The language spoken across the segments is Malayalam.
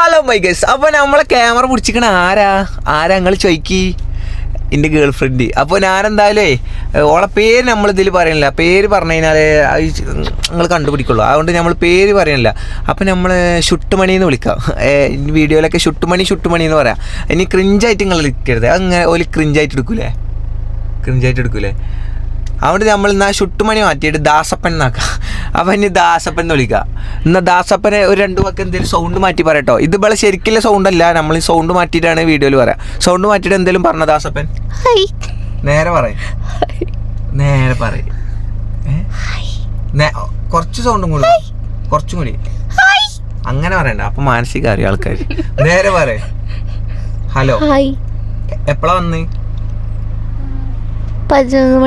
Hello my guys. അപ്പോൾ നമ്മളെ ക്യാമറ പിടിച്ചിരിക്കണ ആരാ നിങ്ങൾ ചോദിക്കി? എൻ്റെ ഗേൾ ഫ്രണ്ട്. അപ്പോൾ ഞാനെന്തായാലേ ഓളെ പേര് നമ്മളിതിൽ പറയണില്ല. പേര് പറഞ്ഞു കഴിഞ്ഞാൽ നിങ്ങൾ കണ്ടുപിടിക്കുള്ളൂ. അതുകൊണ്ട് നമ്മൾ പേര് പറയണില്ല. അപ്പോൾ നമ്മൾ ഷുട്ടുമണി എന്ന് വിളിക്കാം. വീഡിയോയിലൊക്കെ ഷുട്ടുമണി എന്ന് പറയാം. ഇനി ക്രിഞ്ചായിട്ട് നിങ്ങൾ വിളിക്കരുത്. അങ്ങനെ ഒരു ക്രിഞ്ചായിട്ട് എടുക്കൂലേ? അതുകൊണ്ട് നമ്മൾ എന്നാൽ ഷുട്ടുമണി മാറ്റിയിട്ട് ദാസപ്പൻ എന്നാക്കാം. അപ്പം ഇനി ദാസപ്പൻ എന്ന് വിളിക്കാം. എന്നാൽ ദാസപ്പനെ ഒരു 2 വാക്ക് എന്തെങ്കിലും സൗണ്ട് മാറ്റി പറയട്ടോ. ഇത് ഇവിടെ ശരിക്കുള്ള സൗണ്ടല്ല, നമ്മൾ ഈ സൗണ്ട് മാറ്റിയിട്ടാണ് വീഡിയോയിൽ പറയാം. സൗണ്ട് മാറ്റിയിട്ട് എന്തെങ്കിലും പറഞ്ഞ ദാസപ്പൻ നേരെ പറയും. കുറച്ച് സൗണ്ടും കൂടി, കുറച്ചും കൂടി അങ്ങനെ പറയണ്ട. അപ്പം മാനസിക അറിയാം ആൾക്കാർ. നേരെ പറ. ഹലോ, എപ്പോഴാ വന്ന്? 11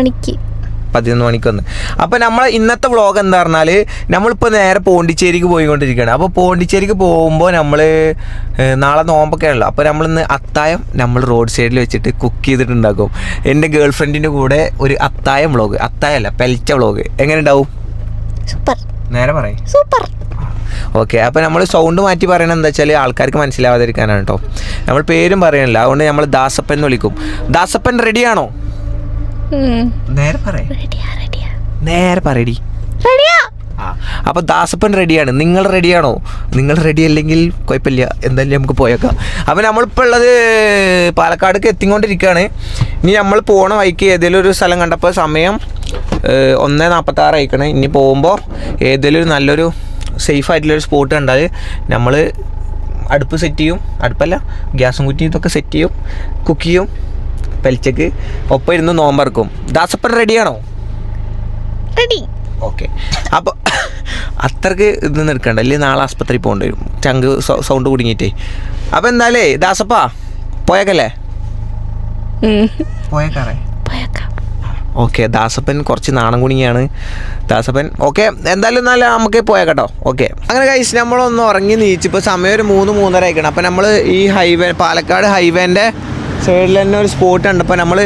മണിക്ക് വന്ന്. അപ്പോൾ നമ്മൾ ഇന്നത്തെ വ്ളോഗ് എന്താ പറഞ്ഞാൽ, നമ്മളിപ്പോൾ നേരെ പോണ്ടിച്ചേരിക്ക് പോയിക്കൊണ്ടിരിക്കുകയാണ്. അപ്പോൾ പോണ്ടിച്ചേരിക്ക് പോകുമ്പോൾ നമ്മൾ നാളെ നോമ്പൊക്കെ ആണല്ലോ. അപ്പോൾ നമ്മളിന്ന് അത്തായം നമ്മൾ റോഡ് സൈഡിൽ വെച്ചിട്ട് കുക്ക് ചെയ്തിട്ടുണ്ടാക്കും. എൻ്റെ ഗേൾ ഫ്രണ്ടിൻ്റെ കൂടെ ഒരു അത്തായം വ്ളോഗ്, അത്തായമല്ല പെൽച്ച വ്ളോഗ്. എങ്ങനെ ഉണ്ടാവും? സൂപ്പർ. നേരെ പറയും. സൂപ്പർ. ഓക്കെ. അപ്പോൾ നമ്മൾ സൗണ്ട് മാറ്റി പറയണത് എന്താ വെച്ചാൽ ആൾക്കാർക്ക് മനസ്സിലാവാതിരിക്കാനാണ് കേട്ടോ. നമ്മൾ പേരും പറയണില്ല. അതുകൊണ്ട് നമ്മൾ ദാസപ്പൻ എന്ന് വിളിക്കും. ദാസപ്പൻ റെഡിയാണോ? നേരെ പറയടി. അപ്പൊ ദാസപ്പൻ റെഡിയാണ്. നിങ്ങൾ റെഡിയാണോ? നിങ്ങൾ റെഡി അല്ലെങ്കിൽ കുഴപ്പമില്ല, എന്തായാലും നമുക്ക് പോയേക്കാം. അപ്പം നമ്മളിപ്പോൾ ഉള്ളത് പാലക്കാടേക്ക് എത്തിക്കൊണ്ടിരിക്കുകയാണ്. ഇനി നമ്മൾ പോണ വഴിക്ക് ഏതെങ്കിലും ഒരു സ്ഥലം കണ്ടപ്പോൾ സമയം 1:46 ആയിക്കണേ. ഇനി പോകുമ്പോൾ ഏതെങ്കിലും ഒരു നല്ലൊരു സേഫ് ആയിട്ടുള്ളൊരു സ്പോട്ട് കണ്ടാൽ നമ്മൾ അടുപ്പ് സെറ്റ് ചെയ്യും. അടുപ്പല്ല, ഗ്യാസും കുറ്റി ഇതൊക്കെ സെറ്റ് ചെയ്യും, കുക്ക് ചെയ്യും. പെൽച്ചക്ക് ഒപ്പം ഇരുന്ന് നോമ്പറക്കും. ദാസപ്പൻ റെഡിയാണോ? റെഡി. ഓക്കെ. അപ്പോൾ അത്രക്ക് ഇത് നിൽക്കണ്ട, അല്ലെങ്കിൽ നാളെ ആസ്പത്രിയിൽ പോകേണ്ടി വരും, ചങ്ക് സൗണ്ട് കുടുങ്ങിയിട്ടേ. അപ്പോൾ എന്തായാലേ ദാസപ്പാ പോയേക്കല്ലേ? പോയേക്കാറേ. ഓക്കെ. ദാസപ്പൻ കുറച്ച് നാണം കുണിയാണ് ദാസപ്പൻ. ഓക്കെ, എന്തായാലും നല്ല നമുക്ക് പോയേക്കട്ടോ. ഓക്കെ. അങ്ങനെ കഴിച്ച് നമ്മളൊന്ന് ഉറങ്ങി നീച്ചിപ്പോൾ സമയം ഒരു 3-3:30 ആയിക്കണം. അപ്പോൾ നമ്മൾ ഈ ഹൈവേ, പാലക്കാട് ഹൈവേൻ്റെ സൈഡിൽ തന്നെ ഒരു സ്പോട്ട് കണ്ടപ്പോൾ നമ്മൾ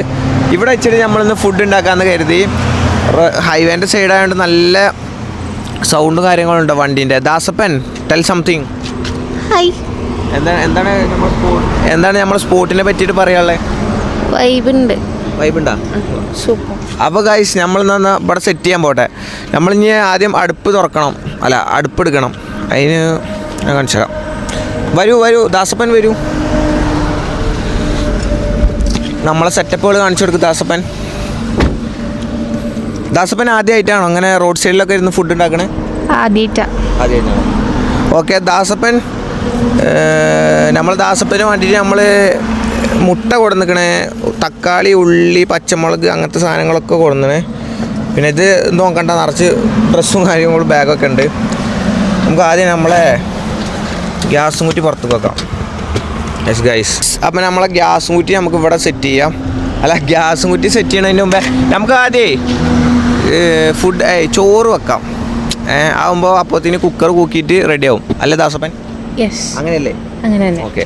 ഇവിടെ വെച്ചിട്ട് നമ്മളിന്ന് ഫുഡ് ഉണ്ടാക്കാമെന്ന് കരുതി. ഹൈവേൻ്റെ സൈഡായതുകൊണ്ട് നല്ല സൗണ്ട് കാര്യങ്ങളുണ്ട് വണ്ടീൻ്റെ. Dasappan tell something. എന്താണ് നമ്മൾ സ്പോട്ടിനെ പറ്റിയിട്ട് പറയാനുള്ളത്? വൈബുണ്ടാ? സൂപ്പർ. അപ്പോൾ ഗൈസ് നമ്മൾ നിന്ന് ഇവിടെ സെറ്റ് ചെയ്യാൻ പോട്ടെ. നമ്മളിനി ആദ്യം അടുപ്പ് തുറക്കണം, അല്ല അടുപ്പ് എടുക്കണം. അതിന് ഞാൻ കാണിച്ചേക്കാം. വരൂ ദാസപ്പൻ വരൂ. നമ്മളെ സെറ്റപ്പുകൾ കാണിച്ചു കൊടുക്കും ദാസപ്പൻ ആദ്യമായിട്ടാണോ അങ്ങനെ റോഡ് സൈഡിലൊക്കെ ഇരുന്ന് ഫുഡ് ഉണ്ടാക്കണേ? ആദ്യമായിട്ടാണ്. ഓക്കെ. ദാസപ്പൻ നമ്മൾ ദാസപ്പന് വേണ്ടിയിട്ട് നമ്മൾ മുട്ട കൊടുന്നിക്കണേ, തക്കാളി, ഉള്ളി, പച്ചമുളക് അങ്ങനത്തെ സാധനങ്ങളൊക്കെ കൊടുന്നേ. പിന്നെ ഇത് നോക്കണ്ട, നിറച്ച് ഡ്രസ്സും കാര്യങ്ങളും ബാഗൊക്കെ ഉണ്ട്. നമുക്ക് ആദ്യം നമ്മളെ ഗ്യാസും കുറ്റി പുറത്ത് വെക്കാം. Yes guys. അപ്പം നമ്മളെ ഗ്യാസും കുറ്റി നമുക്ക് ഇവിടെ സെറ്റ് ചെയ്യാം. അല്ല, ഗ്യാസും കുറ്റി സെറ്റ് ചെയ്യണതിന് മുമ്പേ നമുക്ക് ആദ്യം ചോറ് വെക്കാം. ആകുമ്പോൾ അപ്പോഴത്തേന് കുക്കർ കൂക്കിയിട്ട് റെഡി ആവും. അല്ലേ ദാസപ്പൻ? അങ്ങനെയല്ലേ? ഓക്കെ.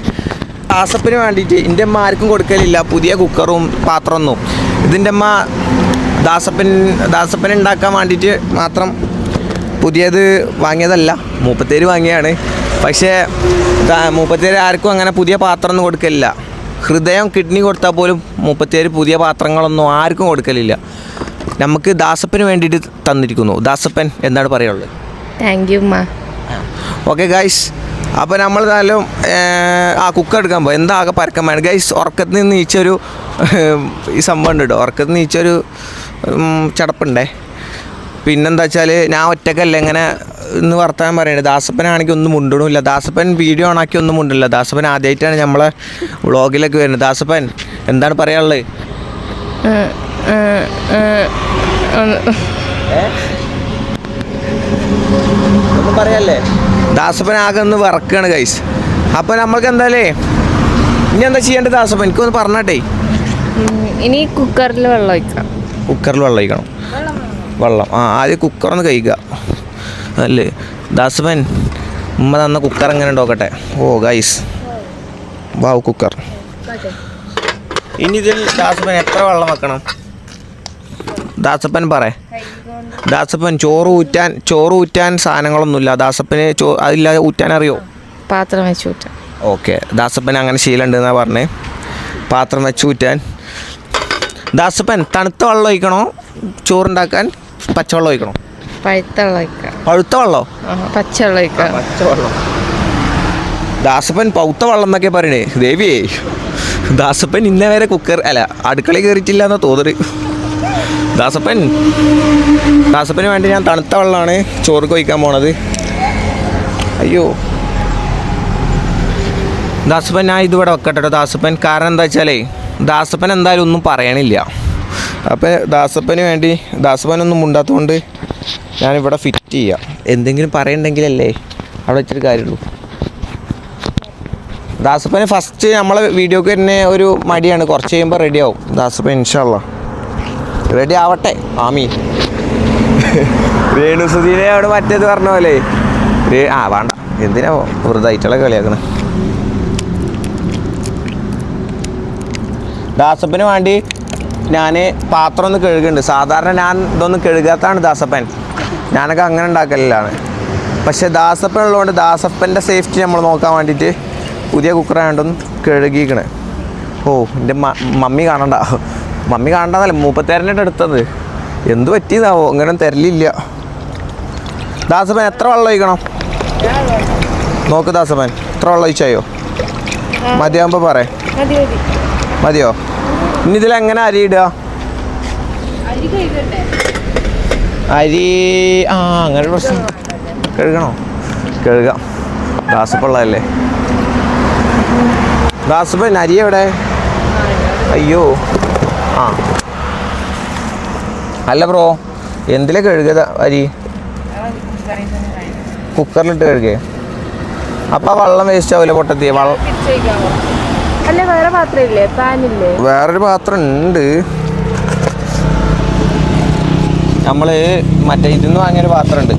ദാസപ്പന് വേണ്ടിയിട്ട് എൻ്റെ അമ്മ ആർക്കും കൊടുക്കലില്ല പുതിയ കുക്കറും പാത്രമൊന്നും. ഇതിൻ്റെ അമ്മ ദാസപ്പൻ ഉണ്ടാക്കാൻ വേണ്ടിയിട്ട് മാത്രം പുതിയത് വാങ്ങിയതല്ല, മൂപ്പത്തേര് വാങ്ങിയാണ്. പക്ഷേ മൂപ്പത്തേര് ആർക്കും അങ്ങനെ പുതിയ പാത്രമൊന്നും കൊടുക്കലില്ല. ഹൃദയം, കിഡ്നി കൊടുത്താൽ പോലും മൂപ്പത്തേര് പുതിയ പാത്രങ്ങളൊന്നും ആർക്കും കൊടുക്കലില്ല. നമുക്ക് ദാസപ്പന് വേണ്ടിയിട്ട് തന്നിരിക്കുന്നു. ദാസപ്പൻ എന്താണ് പറയാനുള്ളത്? താങ്ക് യു മാ. Okay guys. അപ്പോൾ നമ്മൾ എന്തായാലും കുക്കർ എടുക്കാൻ പോകും. എന്താ ആകെ പരക്കം വേണം ഗൈസ്. ഉറക്കത്തിൽ നിന്ന് നീച്ചൊരു ഈ സംഭവം ഉണ്ട് കേട്ടോ. ഉറക്കത്തിൽ നിന്ന് നീച്ചൊരു ചടപ്പുണ്ടേ. പിന്നെന്താ വെച്ചാൽ ഞാൻ ഒറ്റക്കല്ല ഇങ്ങനെ ഇന്ന് വർത്താനം പറയുന്നത്. ദാസപ്പനാണെങ്കിൽ ഒന്നും മുണ്ടണില്ല. ദാസപ്പൻ വീഡിയോ ഓണാക്കി ഒന്നും മുണ്ടില്ല. ദാസപ്പൻ ആദ്യമായിട്ടാണ് നമ്മളെ വ്ളോഗിലൊക്കെ വരുന്നത്. ദാസപ്പൻ എന്താണ് പറയാനുള്ളത്? ഒന്നും പറയാല്ലേ? ദാസപ്പൻ ആകെ ഒന്ന് വറക്കാണ് ഗൈസ്. അപ്പോൾ നമ്മൾക്ക് എന്തായാലേ ഇനി എന്താ ചെയ്യേണ്ടത് ദാസപ്പൻ? എനിക്കൊന്ന് പറഞ്ഞാട്ടെ. ഇനി കുക്കറിൽ വെള്ളം ഒഴിക്കണം. വെള്ളം ആദ്യം കുക്കറൊന്ന് കഴിക്കുക. അല്ലേ ദാസപ്പൻ? ഉമ്മ തന്ന കുക്കർ എങ്ങനെ നോക്കട്ടെ. ഓ ഗൈസ്, വാവ് കുക്കർ. ഇനി ഇതിൽ ദാസപ്പൻ എത്ര വെള്ളം വെക്കണം? ദാസപ്പൻ പറ. ദാസപ്പൻ ചോറ് ഊറ്റാൻ സാധനങ്ങളൊന്നുമില്ല. ദാസപ്പന് അതില്ലാതെ ഊറ്റാൻ അറിയോ? പാത്രം വെച്ച് ഊറ്റാൻ. ഓക്കെ, ദാസപ്പൻ അങ്ങനെ ശീലമുണ്ടെന്നാണ് പറഞ്ഞത്. പാത്രം വെച്ച് ഊറ്റാൻ. ദാസപ്പൻ തണുത്ത വെള്ളം ഒഴിക്കണോ ചോറുണ്ടാക്കാൻ, പച്ചവെള്ളം ഒഴിക്കണോ? പഴുത്ത വെള്ളം ഒഴിക്കാം. പഴുത്ത വെള്ളമോ? പച്ചവെള്ളം ഒഴിക്കാം. പച്ചവെള്ളം. ദാസപ്പൻ പൗത്ത വെള്ളം എന്നൊക്കെ പറയണേ. ദേവിയേ, ദാസപ്പൻ ഇന്നേ വരെ അടുക്കളയിൽ കയറിയിട്ടില്ല എന്നാ തോന്നല്. ദാസപ്പന് വേണ്ടി ഞാൻ തണുത്ത വെള്ളമാണ് ചോറ് ഒഴിക്കാൻ പോണത്. അയ്യോ ദാസപ്പൻ, ഞാൻ ഇതിവിടെ വെക്കട്ടെ ദാസപ്പൻ. കാരണം എന്താ വെച്ചാലേ ദാസപ്പൻ എന്തായാലും ഒന്നും പറയണില്ല. അപ്പം ദാസപ്പനൊന്നും മുണ്ടാത്തതുകൊണ്ട് ഞാനിവിടെ ഫിറ്റ് ചെയ്യാം. എന്തെങ്കിലും പറയണ്ടെങ്കിലല്ലേ അവിടെ വെച്ചിട്ട് കാര്യമുള്ളൂ. ദാസപ്പന് ഫസ്റ്റ് നമ്മളെ വീഡിയോക്ക് തന്നെ ഒരു മടിയാണ്. കുറച്ച് കഴിയുമ്പോൾ റെഡി ആവും ദാസപ്പൻ. ഇൻഷാ അല്ലാ റെഡി ആവട്ടെ. ആമീൻ. രേണുസുധീനെ അവിടെ മറ്റേത് പറഞ്ഞ പോലെ വേണ്ട, എന്തിനാ വെറുതെ ഐറ്റുള്ള കളിയാക്കണേ. ദാസപ്പന് വേണ്ടി ഞാൻ പാത്രം ഒന്ന് കഴുകുന്നുണ്ട്. സാധാരണ ഞാൻ ഇതൊന്നും കഴുകാത്താണ് ദാസപ്പൻ. ഞാനൊക്കെ അങ്ങനെ ഉണ്ടാക്കലാണ്. പക്ഷേ ദാസപ്പൻ ഉള്ളതുകൊണ്ട് ദാസപ്പൻ്റെ സേഫ്റ്റി നമ്മൾ നോക്കാൻ വേണ്ടിയിട്ട് പുതിയ കുക്കറായതുകൊണ്ടൊന്ന് കഴുകിക്കണേ. എൻ്റെ മമ്മി കാണണ്ടെന്നല്ല, മൂപ്പത്തേരനായിട്ട് എടുത്തത്. എന്ത് പറ്റിയതാവോ, അങ്ങനെ തരലില്ല. ദാസപ്പൻ എത്ര വെള്ളം ഒഴിക്കണം നോക്ക് ദാസപ്പൻ. എത്ര വെള്ളം ഒഴിച്ചായോ? മതിയാകുമ്പോൾ പറയാം. മതിയോ? ഇനി ഇതിലെങ്ങനെ അരി ഇടുക? അരി അങ്ങനെ പ്രശ്നം. കഴുകാം. ദാസപ്പുള്ളതല്ലേ. ദാസപ്പൻ അരി എവിടെ? അയ്യോ അല്ല ബ്രോ, എന്തിലെ കഴുകുക അരി? കുക്കറിലിട്ട് കഴുകേ? അപ്പം ആ വെള്ളം വേസ്റ്റ് ആവില്ല പൊട്ടത്തി? വേറൊരു പാത്രം ഉണ്ട്. നമ്മൾ മറ്റേ ഇതിന്ന് വാങ്ങിയൊരു പാത്രമുണ്ട്.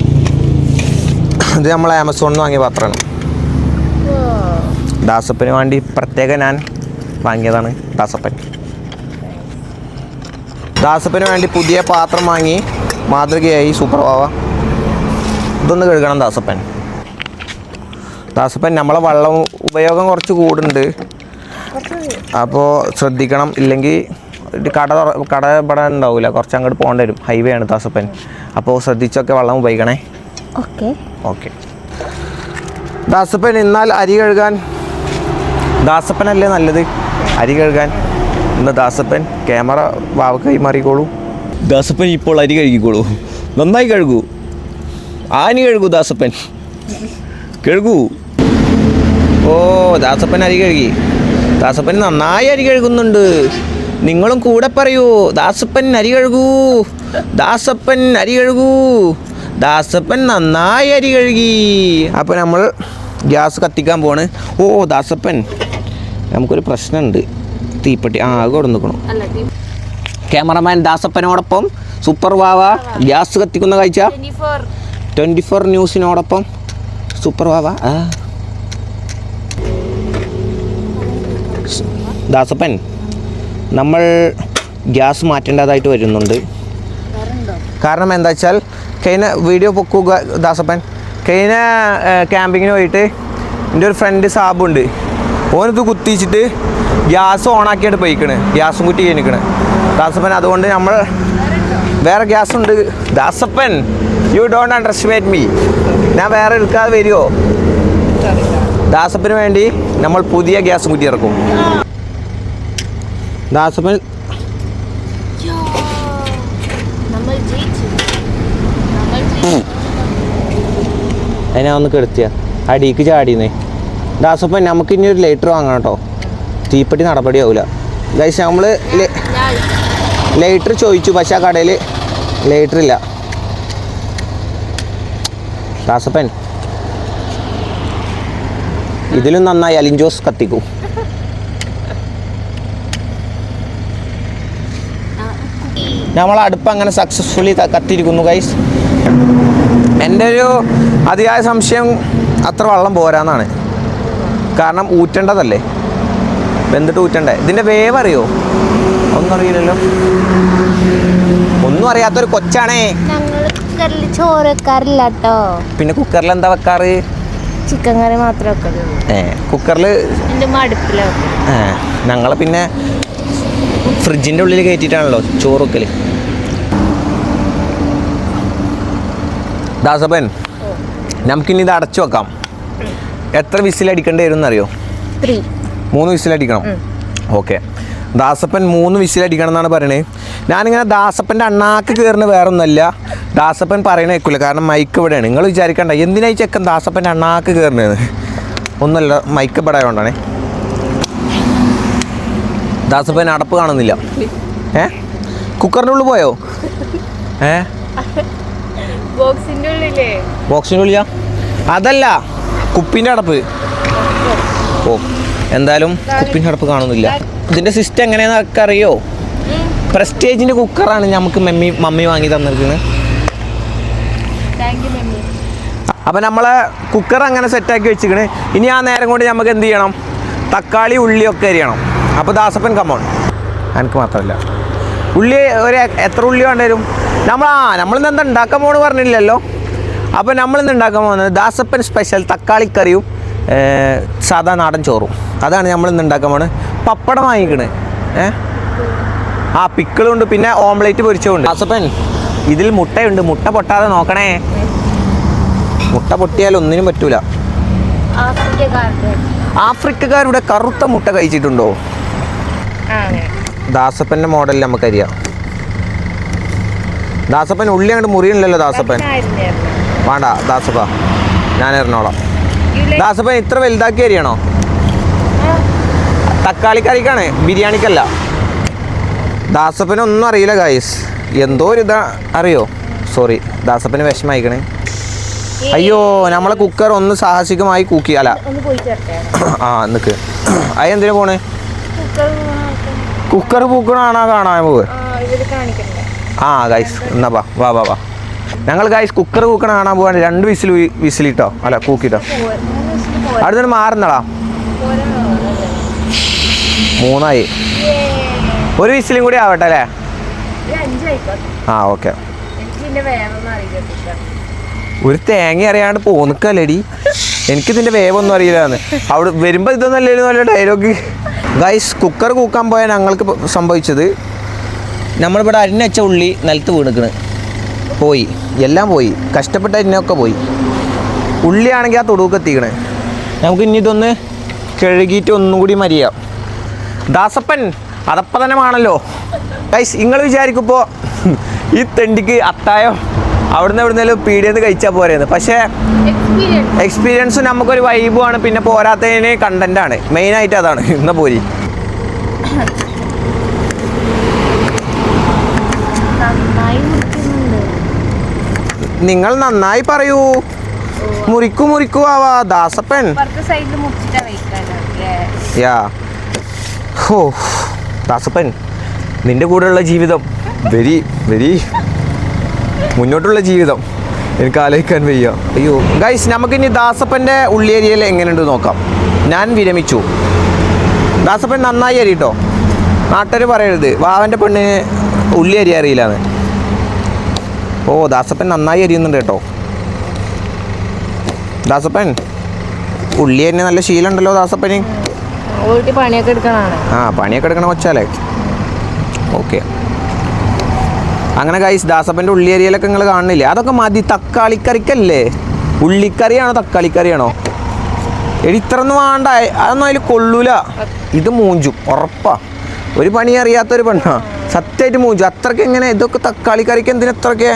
ഇത് നമ്മൾ ആമസോണിൽ നിന്ന് വാങ്ങിയ പാത്രമാണ്. ദാസപ്പന് വേണ്ടി പ്രത്യേകം ഞാൻ വാങ്ങിയതാണ്. ദാസപ്പന് വേണ്ടി പുതിയ പാത്രം വാങ്ങി. മാതൃകയായി. സൂപ്പർ വാവ. ഇതൊന്ന് കഴുകണം ദാസപ്പൻ. നമ്മളെ വെള്ളം ഉപയോഗം കുറച്ച് കൂടുന്നുണ്ട്. അപ്പോൾ ശ്രദ്ധിക്കണം. ഇല്ലെങ്കിൽ കട ഇവിടെ ഉണ്ടാവില്ല, കുറച്ച് അങ്ങോട്ട് പോകേണ്ടി വരും. ഹൈവേ ആണ് ദാസപ്പൻ. അപ്പോൾ ശ്രദ്ധിച്ചൊക്കെ വെള്ളം ഉപയോഗിക്കണേ. ഓക്കെ. ദാസപ്പൻ എന്നാൽ അരി കഴുകാൻ ദാസപ്പനല്ലേ നല്ലത് അരി കഴുകാൻ. ഇന്ന് ദാസപ്പൻ ക്യാമറ വാവക്ക് കൈമാറിക്കോളൂ. ദാസപ്പൻ ഇപ്പോൾ അരി കഴുകിക്കോളൂ. നന്നായി കഴുകൂ. ആനി കഴുകൂ ദാസപ്പൻ. കഴുകൂ. ദാസപ്പൻ അരി കഴുകി. ദാസപ്പൻ നന്നായി അരി കഴുകുന്നുണ്ട്. നിങ്ങളും കൂടെ പറയൂ, ദാസപ്പൻ അരി കഴുകൂ. ദാസപ്പൻ അരി കഴുകൂ. ദാസപ്പൻ നന്നായി അരി കഴുകി. അപ്പോൾ നമ്മൾ ഗ്യാസ് കത്തിക്കാൻ പോണ്. ദാസപ്പൻ, നമുക്കൊരു പ്രശ്നമുണ്ട്. തീപ്പെട്ടി അത് കൊടുക്കണം. ക്യാമറമാൻ ദാസപ്പനോടൊപ്പം സൂപ്പർ വാവ ഗ്യാസ് കത്തിക്കുന്ന കാഴ്ച. 24 ന്യൂസിനോടൊപ്പം സൂപ്പർ വാവ. ദാസപ്പൻ, നമ്മൾ ഗ്യാസ് മാറ്റേണ്ടതായിട്ട് വരുന്നുണ്ട്. കാരണം എന്താ വെച്ചാൽ കഴിഞ്ഞ വീഡിയോ പൊക്കുക ദാസപ്പൻ. കഴിഞ്ഞ ക്യാമ്പിങ്ങിന് പോയിട്ട് എൻ്റെ ഒരു ഫ്രണ്ട് സാബുണ്ട്. ഓനിത് കുത്തിച്ചിട്ട് ഗ്യാസ് ഓണാക്കിയിട്ട് പോയിക്കണ്. ഗ്യാസും കുറ്റി കഴിഞ്ഞിക്കണ് ദാസപ്പൻ. അതുകൊണ്ട് നമ്മൾ വേറെ ഗ്യാസ് ഉണ്ട് Dasappan. You don't underestimate me. ഞാൻ വേറെ എടുക്കാതെ വരുമോ? ദാസപ്പന് വേണ്ടി നമ്മൾ പുതിയ ഗ്യാസ് കുറ്റി ഇറക്കും. ദാസപ്പൻ അതിനാ ഒന്ന് കെടുത്തിയ അടിക്ക് ചാടിയെന്നേ. ദാസപ്പൻ, നമുക്ക് ഇനി ഒരു ലൈറ്റർ വാങ്ങണം കേട്ടോ. തീപ്പെട്ടി നടപടിയാവില്ല ഗൈസ്. നമ്മൾ ലൈറ്റർ ചോദിച്ചു, പക്ഷേ ആ കടയിൽ ലൈറ്റർ ഇല്ല. ദാസപ്പൻ, ഇതിലും നന്നായി അലിഞ്ചോസ് കത്തിക്കും. നമ്മൾ അടുപ്പ് അങ്ങനെ സക്സസ്ഫുള്ളി കത്തിയിരിക്കുന്നു ഗൈസ്. എൻ്റെ ഒരു അതിയായ സംശയം അത്ര വെള്ളം പോരാന്നാണ്. കാരണം ഊറ്റേണ്ടതല്ലേ, വെന്തിട്ട് ഊറ്റണ്ടേ. ഇതിൻ്റെ വേവ് അറിയോ? ഒന്നും അറിയില്ലല്ലോ. ഒന്നും അറിയാത്തൊരു കൊച്ചാണേ. കുക്കറിൽ ചോറ് വെക്കാറില്ല കേട്ടോ. പിന്നെ കുക്കറിൽ എന്താ വെക്കാറ്? ചിക്കൻ കറി മാത്രമേ വെക്കുള്ളൂ. കുക്കറിൽ എൻ്റെ മടുപ്പിലാണ്. ഞങ്ങൾ പിന്നെ ഫ്രിഡ്ജിൻ്റെ ഉള്ളിൽ കയറ്റിയിട്ടാണല്ലോ ചോറ് വെക്കൽ. ദാസപ്പൻ, നമുക്കിനി ഇത് അടച്ചു വെക്കാം. എത്ര വിസിലടിക്കേണ്ടി വരും എന്നറിയോ? 3 വിസിലടിക്കണം. ഓക്കെ, ദാസപ്പൻ 3 വിസിലടിക്കണം എന്നാണ് പറയണത്. ഞാനിങ്ങനെ ദാസപ്പൻ്റെ അണ്ണാക്ക് കയറുന്ന വേറെ ഒന്നുമല്ല, ദാസപ്പൻ പറയണ കേൾക്കില്ല. കാരണം മൈക്ക് ഇവിടെയാണ്. നിങ്ങൾ വിചാരിക്കണ്ട എന്തിനായി ചെക്കൻ ദാസപ്പൻ്റെ അണ്ണാക്ക് കയറുന്നത്. ഒന്നുമല്ല, മൈക്ക് ഇവിടെ ആയതുകൊണ്ടാണ്. ദാസപ്പൻ അടപ്പ് കാണുന്നില്ല. കുക്കറിൻ്റെ ഉള്ളിൽ പോയോ? ബോക്സിൻ്റെ ഉള്ളിലാ? അതല്ല, കുപ്പിൻ്റെ അടപ്പ്. ഓ, എന്തായാലും കുപ്പിൻ്റെ അടപ്പ് കാണുന്നില്ല. ഇതിൻ്റെ സിസ്റ്റം എങ്ങനെയാണെന്ന് ഒക്കെ അറിയോ? പ്രസ്റ്റേജിൻ്റെ കുക്കറാണ് നമുക്ക് മമ്മി വാങ്ങി തന്നിരിക്കുന്നത്. അപ്പം നമ്മളെ കുക്കർ അങ്ങനെ സെറ്റാക്കി വെച്ചിരിക്കണ്. ഇനി ആ നേരം കൊണ്ട് നമുക്ക് എന്ത് ചെയ്യണം? തക്കാളി ഉള്ളിയൊക്കെ അരിയണം. അപ്പോൾ ദാസപ്പൻ കമ്മോൺ, എനിക്ക് മാത്രമല്ല ഉള്ളി എത്ര ഉള്ളി വേണ്ടി വരും? നമ്മളിന്ന് എന്താ ഉണ്ടാക്കാൻ പോകണമെന്ന് പറഞ്ഞില്ലല്ലോ. അപ്പോൾ നമ്മളിന്ന് ഉണ്ടാക്കാൻ പോകുന്നത് ദാസപ്പൻ സ്പെഷ്യൽ തക്കാളിക്കറിയും സാധാ നാടൻ ചോറും. അതാണ് നമ്മളിന്ന് ഉണ്ടാക്കാൻ പോകുന്നത്. പപ്പടം വാങ്ങിക്കണേ, പിക്കിളുണ്ട്, പിന്നെ ഓംലേറ്റ് പൊരിച്ചതുണ്ട്. ദാസപ്പൻ, ഇതിൽ മുട്ടയുണ്ട്. മുട്ട പൊട്ടാതെ നോക്കണേ. മുട്ട പൊട്ടിയാൽ ഒന്നിനും പറ്റൂല. ആഫ്രിക്കക്കാരുടെ കറുത്ത മുട്ട കഴിച്ചിട്ടുണ്ടോ? ദാസപ്പൻ്റെ മോഡലിൽ നമുക്കറിയാം. ദാസപ്പൻ ഉള്ളി അങ്ങോട്ട് മുറിയണില്ലല്ലോ. ദാസപ്പൻ വേണ്ട, ദാസപ്പ ഞാൻ എറിഞ്ഞോളാം. ദാസപ്പൻ ഇത്ര വലുതാക്കി അരിയണോ? തക്കാളിക്കറിക്കാണ്, ബിരിയാണിക്കല്ല. ദാസപ്പനൊന്നും അറിയില്ല ഗായ്സ്. എന്തോ ഒരു ഇതാ അറിയോ? സോറി, ദാസപ്പന് വിഷമയക്കണേ. അയ്യോ, നമ്മളെ കുക്കർ ഒന്ന് സാഹസികമായി കൂക്കിയാല. നിക്ക്, അതെന്തിനാ പോണേ? കുക്കർ പൂക്കണാണോ കാണാൻ പോവ്? ഗൈസ്, എന്നാ വാ. ഞങ്ങൾ ഗൈസ് കുക്കർ കൂക്കണ കാണാൻ പോവാൻ 2 വിസിലിട്ടോ, അല്ല കൂക്കിട്ടോ. അടുത്തൊരു മാറുന്നടാ. 3 ഒരു വിസിലും കൂടി ആവട്ടെ അല്ലേ? ഓക്കെ. ഒരു തേങ്ങ അറിയാണ്ട് പോന്നിക്കല്ലേടി. എനിക്കിതിൻ്റെ വേവൊന്നും അറിയില്ലാന്ന്. അവിടെ വരുമ്പോൾ ഇതൊന്നും അല്ലേ നല്ല ഡയലോഗ്. ഗൈസ്, കുക്കർ കൂക്കാൻ പോയാൽ ഞങ്ങൾക്ക് സംഭവിച്ചത്, നമ്മളിവിടെ അരിഞ്ഞച്ച ഉള്ളി നിലത്ത് വീണിക്കണ്. പോയി, എല്ലാം പോയി. കഷ്ടപ്പെട്ട അരിഞ്ഞൊക്കെ പോയി. ഉള്ളിയാണെങ്കിൽ ആ തൊടുവൊക്കെ എത്തിക്കണേ. നമുക്ക് ഇനി ഇതൊന്ന് കഴുകിയിട്ട് ഒന്നും കൂടി മരിയാം. ദാസപ്പൻ അതപ്പം തന്നെ വേണമല്ലോ. ഗൈസ്, നിങ്ങൾ വിചാരിക്കുമ്പോൾ ഈ തെണ്ടിക്ക് അത്തായോ അവിടുന്ന് എവിടുന്നേലും പീടിയെന്ന് കഴിച്ചാൽ പോരെയെന്ന്. പക്ഷേ എക്സ്പീരിയൻസും നമുക്കൊരു വൈബുമാണ്. പിന്നെ പോരാത്തതിന് കണ്ടൻറ്റാണ് മെയിനായിട്ട്. അതാണ് ഇന്ന പോരി. നിങ്ങൾ നന്നായി പറയൂ. മുറിക്കു ആവാ ദാസപ്പൻ. ദാസപ്പൻ, നിന്റെ കൂടെയുള്ള ജീവിതം വെരി മുന്നോട്ടുള്ള ജീവിതം എനിക്ക് ആലോചിക്കാൻ വയ്യ. അയ്യോ ഗൈസ്, നമുക്കിനി ദാസപ്പൻ്റെ ഉള്ളി അരിയൽ എങ്ങനെയുണ്ട് നോക്കാം. ഞാൻ വിരമിച്ചു. ദാസപ്പൻ നന്നായി അരിട്ടോ. നാട്ടുകാർ പറയരുത് വാവൻ്റെ പെണ്ണിന് ഉള്ളി അരി അറിയില്ലാന്ന്. ദാസപ്പൻ നന്നായി അരിയുന്നുണ്ട് കേട്ടോ. ദാസപ്പൻ ഉള്ളി തന്നെ നല്ല ശീലം ഉണ്ടല്ലോ ദാസപ്പന്. പണിയൊക്കെ എടുക്കണം. പണിയൊക്കെ എടുക്കണം വെച്ചാലേ. ഓക്കെ, അങ്ങനെ ഗൈസ് ദാസപ്പൻ്റെ ഉള്ളി അരിയലൊക്കെ നിങ്ങൾ കാണുന്നില്ലേ? അതൊക്കെ മതി. തക്കാളിക്കറിക്കല്ലേ? ഉള്ളിക്കറിയാണോ തക്കാളിക്കറിയാണോ? ഇത്രയൊന്നും വേണ്ട, അതൊന്നും അതിൽ കൊള്ളൂല. ഇത് മൂഞ്ചും ഉറപ്പാ. ഒരു പണി അറിയാത്തൊരു പെണ്ണാ, സത്യമായിട്ട് മൂഞ്ചും. അത്രയ്ക്ക് എങ്ങനെ ഇതൊക്കെ തക്കാളിക്കറിക്ക് എന്തിനാ അത്രയ്ക്ക്?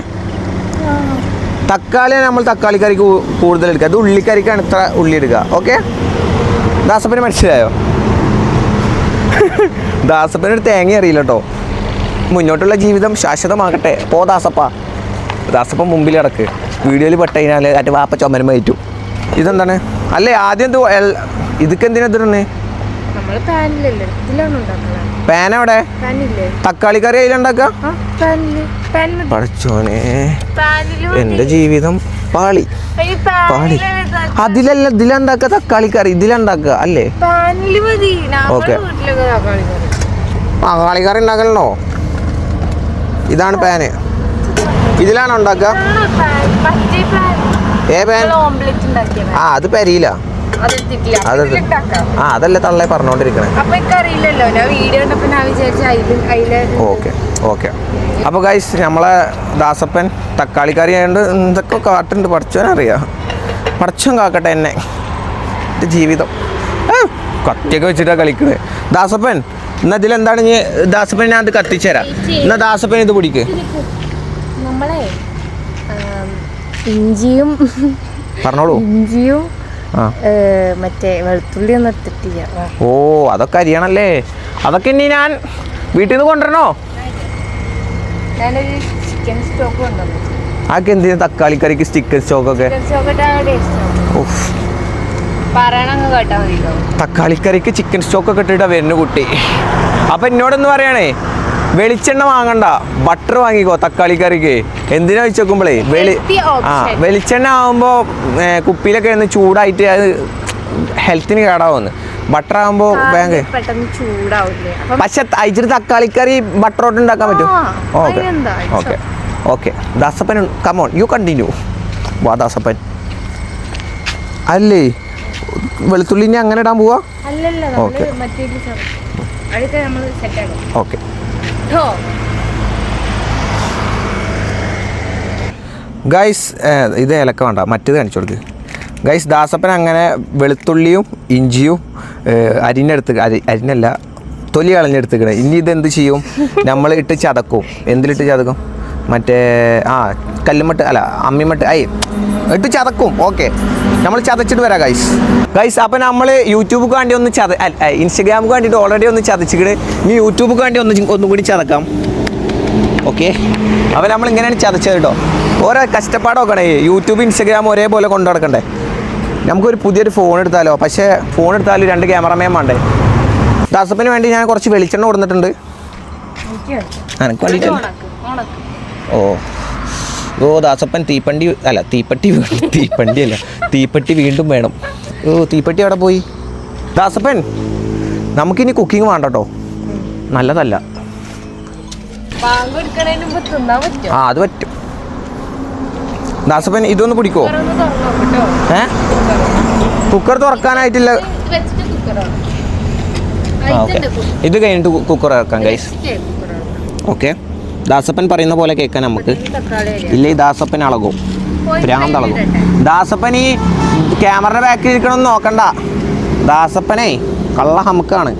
തക്കാളിയാണ് നമ്മൾ തക്കാളിക്കറിക്ക് കൂടുതൽ എടുക്കുക. അത് ഉള്ളിക്കറിക്കാണ് ഇത്ര ഉള്ളി എടുക്കുക. ഓക്കെ, ദാസപ്പന് മനസ്സിലായോ? ദാസപ്പനൊരു തേങ്ങ അറിയില്ല കേട്ടോ. മുന്നോട്ടുള്ള ജീവിതം ശാശ്വതമാകട്ടെ. ദാസപ്പ മുമ്പിൽ കിടക്ക്. വീഡിയോയിൽ പെട്ടതിനാൽ മറ്റേ വാപ്പ ചുമരുമ്പ കയറ്റും. ഇതെന്താണ്? അല്ലേ ആദ്യം ഇതൊക്കെ എന്തിനാ ഇതിടണേ? പാൻ എവിടെ? തക്കാളി കറി അതിലുണ്ടാക്ക? പഠിച്ചോനെ, എന്റെ ജീവിതം പാളി. അതിലല്ല, ഇതിലുണ്ടാക്ക തക്കാളി കറി. ഇതിലുണ്ടാക്ക അല്ലേ? ഓക്കെ, തക്കാളി കറി ഉണ്ടാക്കണോ? ഇതാണ് പാന്. ഇതിലാണോ ഉണ്ടാക്കുക? ആ അത് പെരിയില്ല അതല്ല തള്ളേ പറഞ്ഞോണ്ടിരിക്കണേ. Okay okay. അപ്പോൾ ഗൈസ് നമ്മളെ ദാസപ്പൻ തക്കാളി കറി ആയതുകൊണ്ട് എന്തൊക്കെ കാട്ടുണ്ട് പഠിച്ചവനറിയാം. പഠിച്ചോൻ കാക്കട്ടെ എന്നെ, എൻ്റെ ജീവിതം കത്തിയൊക്കെ വെച്ചിട്ടാണ് കളിക്കുന്നത്. ദാസപ്പൻ എന്നാ ഇതിലെന്താണ് ഇനി ദാസപ്പൻ ഞാൻ അത് കത്തിച്ചേരാം. എന്നാ ദാസപ്പൻ ഇത് പിടിക്ക്. നമ്മളെ ഇഞ്ചിയും പറഞ്ഞോളൂ. ഇഞ്ചിയും മറ്റേ വെളുത്തുള്ളി ഒന്നും എടുത്തിട്ടില്ല. ഓ അതൊക്കെ അരിയണല്ലേ. അതൊക്കെ ഇനി ഞാൻ വീട്ടിൽ നിന്ന് കൊണ്ടുവരണോ? ഞാനൊരു ചിക്കൻ സ്റ്റോക്ക് കൊണ്ടുവന്നു. അതൊക്കെ എന്തിനാ തക്കാളി കറിക്ക് ചിക്കൻ സ്റ്റോക്കൊക്കെ? തക്കാളിക്കറിക്ക് ചിക്കൻ സ്റ്റോക്കൊക്കെ ഇട്ടിട്ടാ വരുന്ന കുട്ടി. അപ്പൊ എന്നോടൊന്ന് പറയണേ, വെളിച്ചെണ്ണ വാങ്ങണ്ട, ബട്ടർ വാങ്ങിക്കോ തക്കാളി കറിക്ക്. എന്തിനാ വെച്ച് നോക്കുമ്പോളേ വെളിച്ചെണ്ണ ആകുമ്പോൾ കുപ്പിയിലൊക്കെ ഒന്ന് ചൂടായിട്ട് അത് ഹെൽത്തിന് കേടാവുന്നു. ബട്ടർ ആകുമ്പോൾ ബാങ്ക് പക്ഷെ അയച്ചിട്ട് തക്കാളിക്കറി ബട്ടറോട്ട് ഉണ്ടാക്കാൻ പറ്റും. Okay okay okay. Dasappan come on you continue. വാ ദാസപ്പൻ. അല്ലേ വെളുത്തുള്ളി ഇനി അങ്ങനെ ഇടാൻ പോവാ? Okay okay. ഗൈസ് ഇത് ഇലക്ക വേണ്ട, മറ്റേത് കാണിച്ചു കൊടുക്ക്. ഗൈസ് ദാസപ്പൻ അങ്ങനെ വെളുത്തുള്ളിയും ഇഞ്ചിയും അരിഞ്ഞല്ല തൊലി കളഞ്ഞെടുത്തുക്കണേ. ഇനി ഇതെന്ത് ചെയ്യും? നമ്മൾ ഇട്ട് ചതക്കും. എന്തിലിട്ട് ചതക്കും? മറ്റേ കല്ലുമട്ട് അല്ല അമ്മിമട്ട് ഇട്ട് ചതക്കും. ഓക്കെ നമ്മൾ ചതച്ചിട്ട് വരാം ഗൈസ്. അപ്പം നമ്മൾ യൂട്യൂബിക്ക് വേണ്ടി ഒന്ന് ഇൻസ്റ്റഗ്രാമിക്ക് വേണ്ടിയിട്ട് ഓൾറെഡി ഒന്ന് ചതച്ചിട്ട് ഇനി യൂട്യൂബിക്ക് വേണ്ടി ഒന്നും കൂടി ചതക്കാം. ഓക്കെ അപ്പോൾ നമ്മൾ ഇങ്ങനെയാണ് ചതച്ചത് കേട്ടോ. ഓരോ കഷ്ടപ്പാട് നോക്കണേ. യൂട്യൂബ് ഇൻസ്റ്റഗ്രാം ഒരേപോലെ കൊണ്ടു നടക്കണ്ടേ. നമുക്കൊരു പുതിയൊരു ഫോൺ എടുത്താലോ? പക്ഷേ ഫോൺ എടുത്താലും 2 ക്യാമറമാൻ വേണ്ടേ. ദാസപ്പന് വേണ്ടി ഞാൻ കുറച്ച് വെളിച്ചെണ്ണ കൊടുത്തിട്ടുണ്ട്. എനിക്ക് വേണ്ടിയിട്ട് ഓ ദാസപ്പൻ തീപ്പണ്ടി അല്ല തീപ്പെട്ടി വീണ്ടും വേണം. ഓ തീപ്പെട്ടി അവിടെ പോയി. ദാസപ്പൻ നമുക്കിനി കുക്കിംഗ് വേണ്ട കേട്ടോ, നല്ലതല്ല. അത് പറ്റും. ദാസപ്പൻ ഇതൊന്ന് പിടിക്കോ? കുക്കർ തുറക്കാനായിട്ടില്ല. ഇത് കഴിഞ്ഞിട്ട് കുക്കർ ഇറക്കാം ഗൈസ്. ഓക്കെ ദാസപ്പൻ പറയുന്ന പോലെ കേൾക്കാൻ നമുക്ക് ഇല്ല. ഈ ദാസപ്പൻ അളകും, ഭ്രാന്തളകും. ദാസപ്പൻ ഈ ക്യാമറയുടെ ബാക്കിൽ ഇരിക്കണമെന്ന് നോക്കണ്ട. ദാസപ്പനെ കള്ള ഹമുക്കാണ്,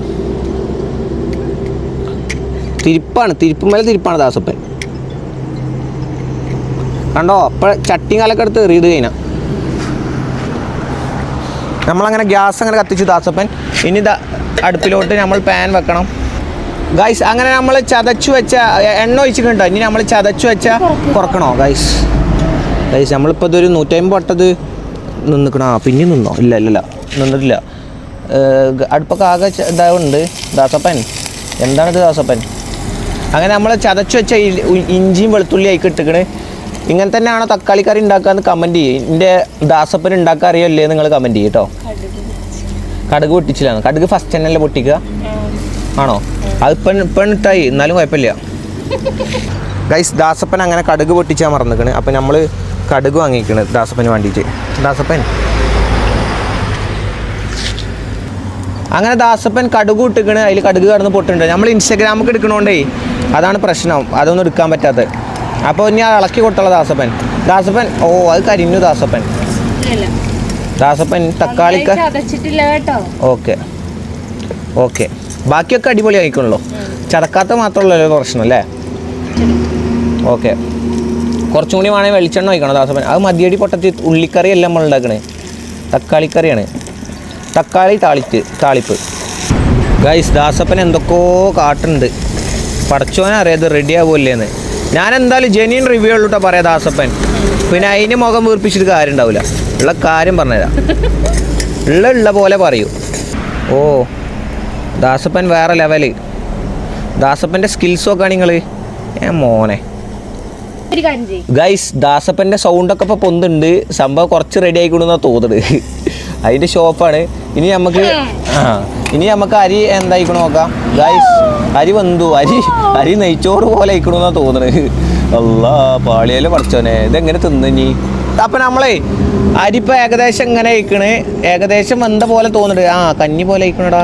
തിരിപ്പ് മേലെ തിരിപ്പാണ് ദാസപ്പൻ. കണ്ടോ അപ്പോൾ ചട്ടി കാലൊക്കെ എടുത്ത് എറിയത് കഴിഞ്ഞാൽ നമ്മളങ്ങനെ ഗ്യാസ് അങ്ങനെ കത്തിച്ചു ദാസപ്പൻ. ഇനി അടുപ്പിലോട്ട് നമ്മൾ പാൻ വെക്കണം ഗൈസ്. അങ്ങനെ നമ്മൾ ചതച്ചു വെച്ച എണ്ണ ഒഴിച്ചിട്ടുണ്ടോ? ഇനി നമ്മൾ ചതച്ചു വെച്ച കുറക്കണോ ഗൈസ്? നമ്മളിപ്പോൾ ഇതൊരു 150 വട്ടത് നിന്നിക്കണോ? പിന്നെ നിന്നോ? ഇല്ല നിന്നിട്ടില്ല. അടുപ്പൊക്കെ ആകെ ഇതാവുണ്ട്. ദാസപ്പൻ എന്താണിത് ദാസപ്പൻ? അങ്ങനെ നമ്മൾ ചതച്ചു വെച്ച ഇഞ്ചിയും വെളുത്തുള്ളി ആയിക്ക് ഇട്ടിക്കണ്. ഇങ്ങനെ തന്നെയാണോ തക്കാളി കറി ഉണ്ടാക്കാന്ന് കമൻറ്റ് ചെയ്യും. എൻ്റെ ദാസപ്പൻ ഉണ്ടാക്കാൻ അറിയല്ലേ നിങ്ങൾ കമൻറ്റ് ചെയ്യും കേട്ടോ. കടുക് പൊട്ടിച്ചില്ലാണ്. കടുക് ഫസ്റ്റ് തന്നെയല്ലേ പൊട്ടിക്കുക? ആണോ? അത് ഇപ്പം ഇട്ടായി, എന്നാലും കുഴപ്പമില്ല ഗൈസ്. ദാസപ്പൻ അങ്ങനെ കടുക് പൊട്ടിച്ചാൽ മറന്നിക്കണ്. അപ്പം നമ്മൾ കടുക് വാങ്ങിക്കണ് ദാസപ്പന് വേണ്ടിയിട്ട്. ദാസപ്പൻ അങ്ങനെ ദാസപ്പൻ കടുക് ഇട്ടിക്കണ്. അതിൽ കടുക് കടന്ന് പൊട്ടുണ്ട്. നമ്മൾ ഇൻസ്റ്റഗ്രാമൊക്കെ എടുക്കണോണ്ടേ അതാണ് പ്രശ്നം, അതൊന്നും എടുക്കാൻ പറ്റാത്തത്. അപ്പോൾ ഞാൻ ഇളക്കി കൊടുത്തുള്ള ദാസപ്പൻ അത് കരിഞ്ഞു ദാസപ്പൻ തക്കാളിക്ക്. ഓക്കെ ബാക്കിയൊക്കെ അടിപൊളി ആയിക്കണല്ലോ. ചതക്കാത്ത മാത്രമല്ലല്ലോ പ്രശ്നം അല്ലേ? ഓക്കെ കുറച്ചും കൂടി വേണമെങ്കിൽ വെളിച്ചെണ്ണ ഒഴിക്കണം ദാസപ്പൻ. അത് മതിയടി പൊട്ടത്തി ഉള്ളിക്കറിയല്ല നമ്മൾ ഉണ്ടാക്കണേ, തക്കാളിക്കറിയാണ്. തക്കാളി താളിപ്പ് ഗൈസ്. ദാസപ്പൻ എന്തൊക്കെയോ കാട്ടുണ്ട്. പടച്ചോനെ അറിയാത് റെഡി ആവുമല്ലേന്ന്. ഞാൻ എന്തായാലും ജെന്യൂൻ റിവ്യൂ ഉള്ളൂട്ടോ പറയാം ദാസപ്പൻ. പിന്നെ അതിന് മുഖം വീർപ്പിച്ചിട്ട് കാര്യം ഉണ്ടാവില്ല. ഉള്ള കാര്യം പറഞ്ഞുതരാം, ഉള്ള പോലെ പറയൂ. ഓ ദാസപ്പൻ വേറെ ലെവല്. ദാസപ്പൻ്റെ സ്കിൽസ് നോക്കുകയാണ് നിങ്ങൾ. മോനെ ഗൈസ് ദാസപ്പൻ്റെ സൗണ്ടൊക്കെ ഇപ്പോൾ പൊന്തുണ്ട്. സംഭവം കുറച്ച് റെഡി ആയിക്കൊണ്ടെന്നാണ് തോന്നുന്നത്. അതിൻ്റെ ഷോപ്പാണ്. ഇനി നമുക്ക് അരി എന്തായിക്കണോ നോക്കാം ഗൈസ്. അരി വന്നു, അരി നെയ്ച്ചോറ് പോലെ ആയിക്കണമെന്നാണ് തോന്നുന്നത്. അല്ലാ പാളിയാലും പഠിച്ചോനെ ഇതെങ്ങനെ തിന്നു? ഇനി അപ്പം നമ്മളെ അരിപ്പ ഏകദേശം ഇങ്ങനെ ഇരിക്കണ്, ഏകദേശം വെന്ത പോലെ തോന്നുന്നുണ്ട്. ആ കഞ്ഞി പോലെ ഇരിക്കണടാ.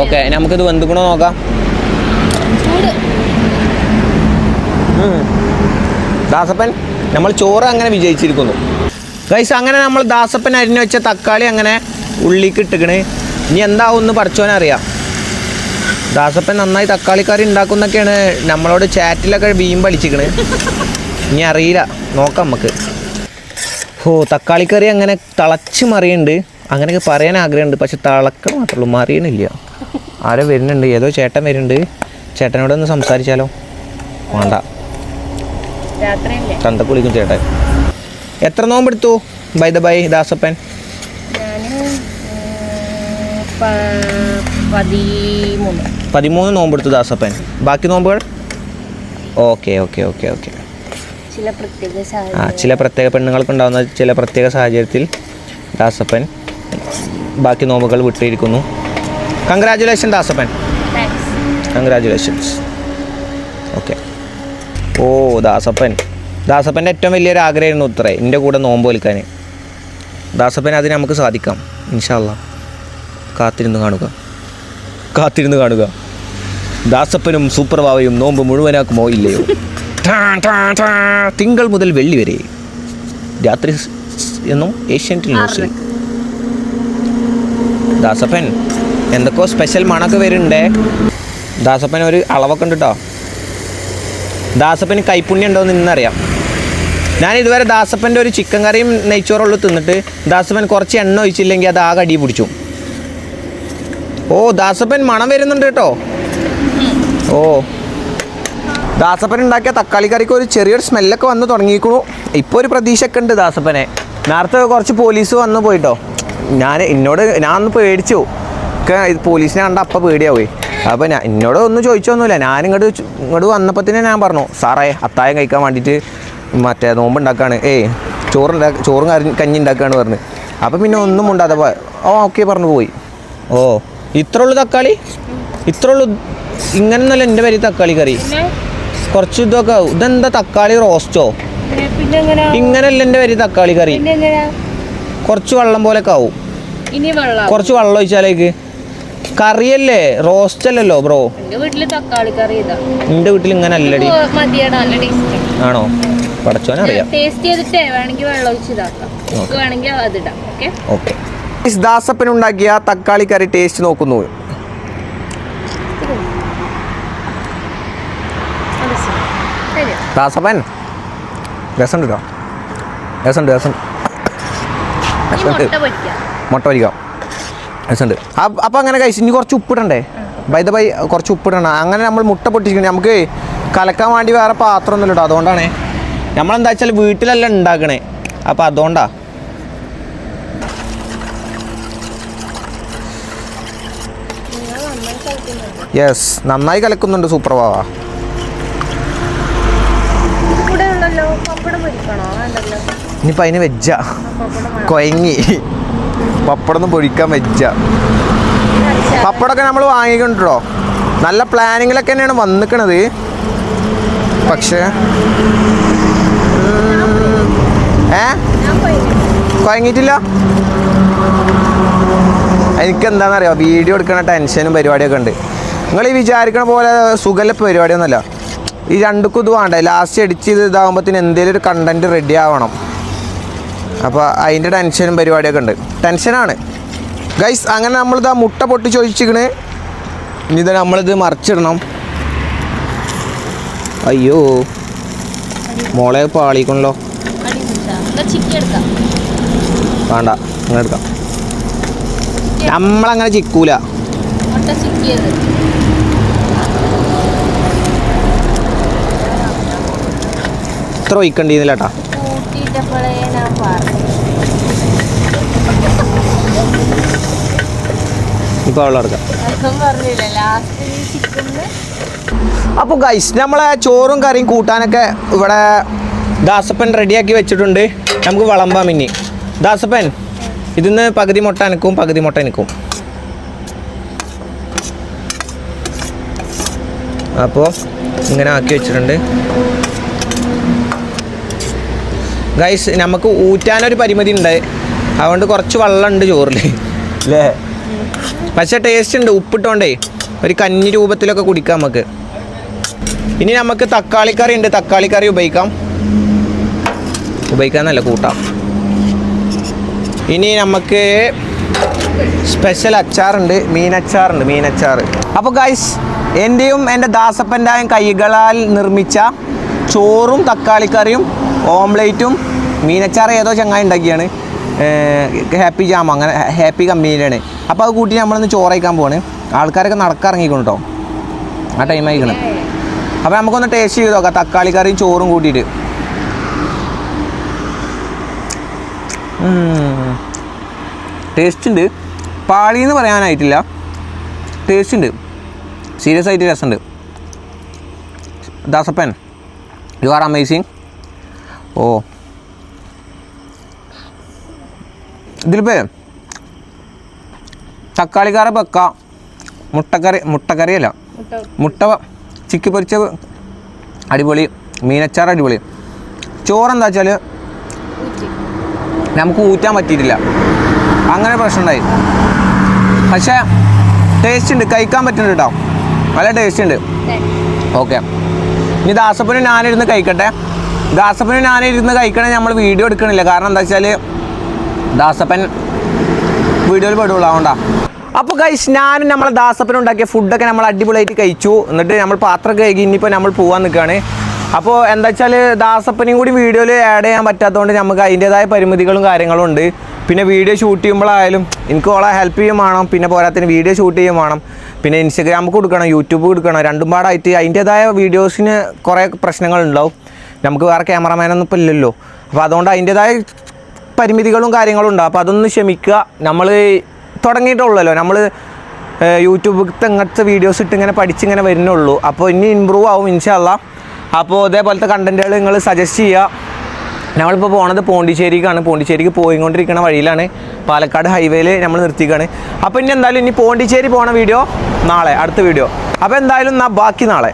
ഓക്കെ, നമുക്കിത് വെന്തുക്കണോ നോക്കാം. ദാസപ്പൻ, നമ്മൾ ചോറ് അങ്ങനെ വിജയിച്ചിരിക്കുന്നു ഗൈസ്. അങ്ങനെ നമ്മൾ ദാസപ്പൻ അരിഞ്ഞു വെച്ച തക്കാളി അങ്ങനെ ഉള്ളിക്ക് ഇട്ടിക്കണ്. ഇനി എന്താവും പഠിച്ചോനറിയാം. ദാസപ്പൻ നന്നായി തക്കാളിക്കറി ഉണ്ടാക്കുന്നൊക്കെയാണ് നമ്മളോട് ചാറ്റിലൊക്കെ വീമ്പടിച്ചിക്കണ്. ഇനി അറിയില്ല, നോക്കാം നമുക്ക്. ഓ, തക്കാളിക്കറി അങ്ങനെ തിളച്ച് മറിയുന്നുണ്ട്. അങ്ങനെയൊക്കെ പറയാൻ ആഗ്രഹമുണ്ട്, പക്ഷെ തിളക്കണം മാത്രമേ ഉള്ളൂ, മറിയണില്ല. ആരോ വരുന്നുണ്ട്, ഏതോ ചേട്ടൻ വരുന്നുണ്ട്. ചേട്ടനോടൊന്ന് സംസാരിച്ചാലോ? വേണ്ട, തന്തക്ക് വിളിക്കും ചേട്ടൻ. എത്ര നോമ്പെടുത്തു ബൈ ദ ബൈ ദാസപ്പൻ? 13 നോമ്പെടുത്തു ദാസപ്പൻ. ബാക്കി നോമ്പുകൾ? Okay okay okay okay. ചില പ്രത്യേക പെണ്ണുങ്ങൾക്ക് ഉണ്ടാകുന്ന ചില പ്രത്യേക സാഹചര്യത്തിൽ ദാസപ്പൻ ബാക്കി നോമ്പുകൾ വിട്ടിരിക്കുന്നു. Congratulation Dasappan, congratulations. ഓക്കെ. ഓ, ദാസപ്പൻ്റെ ഏറ്റവും വലിയൊരു ആഗ്രഹമായിരുന്നു ഇത്രേ, എൻ്റെ കൂടെ നോമ്പ് വലിക്കാൻ. ദാസപ്പൻ അതിന് നമുക്ക് സാധിക്കാം ഇൻഷാ അല്ലാ. കാത്തിരുന്ന് കാണുക. ദാസപ്പനും സൂപ്പർ വാവയും നോമ്പ് മുഴുവനാക്കുമോ ഇല്ലയോ? തിങ്കൾ മുതൽ വെള്ളി വരെ രാത്രി എന്നും ഏഷ്യാനെറ്റ് ന്യൂസിൽ. ദാസപ്പൻ എന്തൊക്കെയോ സ്പെഷ്യൽ മണമൊക്കെ വരുന്നുണ്ടേ. ദാസപ്പൻ ഒരു അളവൊക്കെ ഉണ്ട് കേട്ടോ. ദാസപ്പന് കൈപ്പുണ്യം ഉണ്ടോ എന്ന് ഇന്നറിയാം. ഞാൻ ഇതുവരെ ദാസപ്പൻ്റെ ഒരു ചിക്കൻ കറിയും നെയ്ച്ചോറുള്ളൂ തിന്നിട്ട് ദാസപ്പൻ കുറച്ച് എണ്ണ ഒഴിച്ചില്ലെങ്കിൽ അത് ആകെ അടി പിടിച്ചു. ഓ, ദാസപ്പൻ മണം വരുന്നുണ്ട് കേട്ടോ. ഓ, ദാസപ്പൻ ഉണ്ടാക്കിയ തക്കാളി കറിക്ക് ഒരു ചെറിയൊരു സ്മെല്ലൊക്കെ വന്ന് തുടങ്ങിയിരിക്കണു. ഇപ്പോൾ ഒരു പ്രതീക്ഷയൊക്കെ ഉണ്ട് ദാസപ്പനെ. നേരത്തെ കുറച്ച് പോലീസ് വന്നു പോയിട്ടോ. ഞാൻ ഒന്ന് പേടിച്ചു. പോലീസിനെ കണ്ട അപ്പം പേടിയാവേ. അപ്പോൾ എന്നോട് ഒന്നും ചോദിച്ചൊന്നുമില്ല. ഞാൻ ഇങ്ങോട്ട് വന്നപ്പോഴത്തേനെ ഞാൻ പറഞ്ഞു, സാറേ അത്താഴം കഴിക്കാൻ വേണ്ടിയിട്ട് മറ്റേ നോമ്പ് ഉണ്ടാക്കുകയാണ്, ചോറും കഞ്ഞി ഉണ്ടാക്കുകയാണ് പറഞ്ഞു. അപ്പോൾ പിന്നെ ഒന്നും ഉണ്ടാതെ ഓക്കെ പറഞ്ഞു പോയി. ഓ, ഇത്ര ഉള്ളു തക്കാളി? ഇത്ര ഉള്ളു? ഇങ്ങനെയൊന്നുമല്ല എൻ്റെ പേര് തക്കാളി കറി. കുറച്ച് ഇതൊക്കെ ഇതെന്താ തക്കാളി റോസ്റ്റോ? ഇങ്ങനെയല്ല എൻ്റെ പേര് തക്കാളി കറി. കുറച്ച് വെള്ളം പോലെയൊക്കെ ആവും. കുറച്ച് വെള്ളം ഒഴിച്ചാലേക്ക്. കറിയല്ലേ, റോസ്റ്റ് അല്ലല്ലോ ബ്രോ. എൻ്റെ വീട്ടിൽ ഇങ്ങനെ അല്ലടി. ആണോ? പഠിച്ചോനറിയാം. ഓക്കെ. ദാസപ്പൻ ഉണ്ടാക്കിയ തക്കാളി കറി ടേസ്റ്റ് നോക്കുന്നു. ദാസപ്പൻ രസമുണ്ട് കേട്ടോ. രസമുണ്ട്. മുട്ട പൊരിക്കാം. രസമുണ്ട്. അപ്പം അങ്ങനെ കഴിച്ചു. ഇനി കുറച്ച് ഉപ്പിടണ്ടേ? ബൈ ദ ബൈ കുറച്ച് ഉപ്പിടണം. അങ്ങനെ നമ്മൾ മുട്ട പൊട്ടിച്ചിട്ടുണ്ട്. നമുക്ക് കലക്കാൻ വേണ്ടി വേറെ പാത്രമൊന്നുമില്ല കേട്ടോ. അതുകൊണ്ടാണേ. നമ്മളെന്താ വെച്ചാൽ വീട്ടിലല്ല ഉണ്ടാക്കണേ. അപ്പം അതുകൊണ്ടാ. യെസ്, നന്നായി കലക്കുന്നുണ്ട് സൂപ്പർ വാവ. ഇനിയിപ്പോൾ അതിന് വെജ്ജാ കൊയങ്ങി. പപ്പടമൊന്നും പൊഴിക്കാൻ വെജ്ജാ. പപ്പടമൊക്കെ നമ്മൾ വാങ്ങിക്കൊണ്ടിട്ടോ. നല്ല പ്ലാനിങ്ങിലൊക്കെ തന്നെയാണ് വന്നിക്കണത്. പക്ഷേ കൊയങ്ങിയിട്ടില്ല. എനിക്കെന്താണെന്നറിയാം, വീഡിയോ എടുക്കണ ടെൻഷനും പരിപാടിയൊക്കെ ഉണ്ട്. നിങ്ങൾ ഈ വിചാരിക്കണ പോലെ സുഖല്ല പരിപാടിയൊന്നുമല്ല. ഈ രണ്ടുക്കും ഇത് വേണ്ടേ, ലാസ്റ്റ് എഡിറ്റ് ചെയ്ത് ഇതാകുമ്പോഴത്തേന് എന്തെങ്കിലും ഒരു കണ്ടൻറ്റ് റെഡി ആവണം. അപ്പോൾ അതിൻ്റെ ടെൻഷനും പരിപാടിയൊക്കെ ഉണ്ട്. ടെൻഷനാണ് ഗൈസ്. അങ്ങനെ നമ്മളിത് ആ മുട്ട പൊട്ടി ചോദിച്ചിക്കണ്. ഇനി ഇത് നമ്മളിത് മറിച്ചിടണം. അയ്യോ മോളെ പാളിക്കണല്ലോ. വേണ്ട, അങ്ങനെ എടുക്കാം. നമ്മളങ്ങനെ ചിക്കൂല. ഇത്ര ഒഴിക്കണ്ടീന്നില്ല കേട്ടാ. ഇപ്പൊ വെള്ളം എടുക്കാം. അപ്പോൾ ഗൈസ്, നമ്മളെ ചോറും കറിയും കൂട്ടാനൊക്കെ ഇവിടെ ദാസപ്പൻ റെഡിയാക്കി വെച്ചിട്ടുണ്ട്. നമുക്ക് വിളമ്പാം. ഇനി ദാസപ്പൻ ഇതിന്ന് പകുതി മുട്ട എനിക്കും പകുതി മുട്ട എനിക്കും. അപ്പോൾ ഇങ്ങനെ ആക്കി വെച്ചിട്ടുണ്ട്. ഗൈസ് നമുക്ക് ഊറ്റാനൊരു പരിമിതി ഉണ്ട്, അതുകൊണ്ട് കുറച്ച് വെള്ളമുണ്ട് ചോറിൽ അല്ലേ. പക്ഷേ ടേസ്റ്റ് ഉണ്ട്, ഉപ്പിട്ടോണ്ടേ ഒരു കഞ്ഞി രൂപത്തിലൊക്കെ കുടിക്കാം നമുക്ക്. ഇനി നമുക്ക് തക്കാളിക്കറി ഉണ്ട്, തക്കാളിക്കറി ഉപയോഗിക്കാന്നല്ല കൂട്ടാം. ഇനി നമുക്ക് സ്പെഷ്യൽ അച്ചാറുണ്ട്, മീനച്ചാർ. അപ്പോൾ ഗൈസ് എൻ്റെയും എൻ്റെ ദാസപ്പൻ്റെയും കൈകളാൽ നിർമ്മിച്ച ചോറും തക്കാളിക്കറിയും ഓംലേറ്റും മീനച്ചാർ ഏതോ ചങ്ങായി ഉണ്ടാക്കിയാണ്, ഹാപ്പി ജാം അങ്ങനെ ഹാപ്പി കമ്പനിയിലാണ്. അപ്പോൾ അത് കൂട്ടി നമ്മളൊന്ന് ചോറ് കഴിക്കാൻ പോവാണ്. ആൾക്കാരൊക്കെ നടക്കിറങ്ങിക്കണം കേട്ടോ, ആ ടൈം ആയിക്കണം. അപ്പോൾ നമുക്കൊന്ന് ടേസ്റ്റ് ചെയ്ത് നോക്കാം തക്കാളിക്കറിയും ചോറും കൂട്ടിയിട്ട്. ടേസ്റ്റ് ഉണ്ട്, പാളിയെന്ന് പറയാനായിട്ടില്ല, ടേസ്റ്റ് ഉണ്ട്, സീരിയസ് ആയിട്ട് രസമുണ്ട്. Dasappan you are amazing. ഓ ഇതിലിപ്പോൾ തക്കാളിക്കറി വെക്കാം, മുട്ടക്കറിയല്ല മുട്ട ചിക്കി പൊരിച്ച അടിപൊളി, മീനച്ചാർ അടിപൊളി. ചോറെന്താ വെച്ചാൽ നമുക്ക് ഊറ്റാൻ പറ്റിയിട്ടില്ല, അങ്ങനെ പ്രശ്നമുണ്ടായി. പക്ഷേ ടേസ്റ്റ് ഉണ്ട്, കഴിക്കാൻ പറ്റുന്നുണ്ട് കേട്ടോ, നല്ല ടേസ്റ്റ് ഉണ്ട്. ഓക്കെ, ഇനി ദാസപ്പനും ഞാനിരുന്ന് കഴിക്കട്ടെ. ദാസപ്പനും ഞാനിരുന്ന് കഴിക്കണേ നമ്മൾ വീഡിയോ എടുക്കണില്ല, കാരണം എന്താ വെച്ചാൽ ദാസപ്പൻ വീഡിയോയിൽ പെടുള്ളൂ, അതുകൊണ്ടാ. അപ്പോൾ ഗൈസ് ഞാനും നമ്മളെ ദാസപ്പനും ഉണ്ടാക്കിയ ഫുഡൊക്കെ നമ്മൾ അടിപൊളിയായിട്ട് കഴിച്ചു. എന്നിട്ട് നമ്മൾ പാത്രം കഴുകി ഇനിയിപ്പോൾ നമ്മൾ പോകാൻ നിൽക്കുകയാണ്. അപ്പോൾ എന്താ വെച്ചാൽ ദാസപ്പനെയും കൂടി വീഡിയോയിൽ ആഡ് ചെയ്യാൻ പറ്റാത്തതുകൊണ്ട് നമുക്ക് അതിൻ്റേതായ പരിമിതികളും കാര്യങ്ങളും ഉണ്ട്. പിന്നെ വീഡിയോ ഷൂട്ട് ചെയ്യുമ്പോഴായാലും എനിക്ക് ഓളെ ഹെൽപ്പ് ചെയ്യും വേണം, പിന്നെ പോരാത്തിന് വീഡിയോ ഷൂട്ട് ചെയ്യും വേണം, പിന്നെ ഇൻസ്റ്റഗ്രാമിൽ കൊടുക്കണം, യൂട്യൂബ് കൊടുക്കണം, രണ്ടും പാടായിട്ട് അതിൻ്റേതായ വീഡിയോസിന് കുറേ പ്രശ്നങ്ങളുണ്ടാവും. നമുക്ക് വേറെ ക്യാമറമാനൊന്നും ഇപ്പോൾ ഇല്ലല്ലോ, അപ്പോൾ അതുകൊണ്ട് അതിൻ്റേതായ പരിമിതികളും കാര്യങ്ങളും ഉണ്ടാവും. അപ്പോൾ അതൊന്ന് ക്ഷമിക്കുക. നമ്മൾ തുടങ്ങിയിട്ടുള്ളല്ലോ, നമ്മൾ യൂട്യൂബിലത്തെ ഇങ്ങനത്തെ വീഡിയോസ് ഇട്ട് ഇങ്ങനെ പഠിച്ചിങ്ങനെ വരുന്നുള്ളൂ. അപ്പോൾ ഇനി ഇമ്പ്രൂവ് ആവും ഇൻഷാ അല്ലാ. അപ്പോൾ ഇതേപോലത്തെ കണ്ടൻറ്റുകൾ നിങ്ങൾ സജസ്റ്റ് ചെയ്യുക. നമ്മളിപ്പോൾ പോണത് പോണ്ടിച്ചേരിക്കാണ്. പോണ്ടിച്ചേരിക്ക് പോയിക്കൊണ്ടിരിക്കുന്ന വഴിയിലാണ്, പാലക്കാട് ഹൈവേയിൽ നമ്മൾ നിർത്തിക്കുകയാണ്. അപ്പോൾ ഇനി എന്തായാലും ഇനി പോണ്ടിച്ചേരി പോണ വീഡിയോ നാളെ, അടുത്ത വീഡിയോ. അപ്പോൾ എന്തായാലും ബാക്കി നാളെ.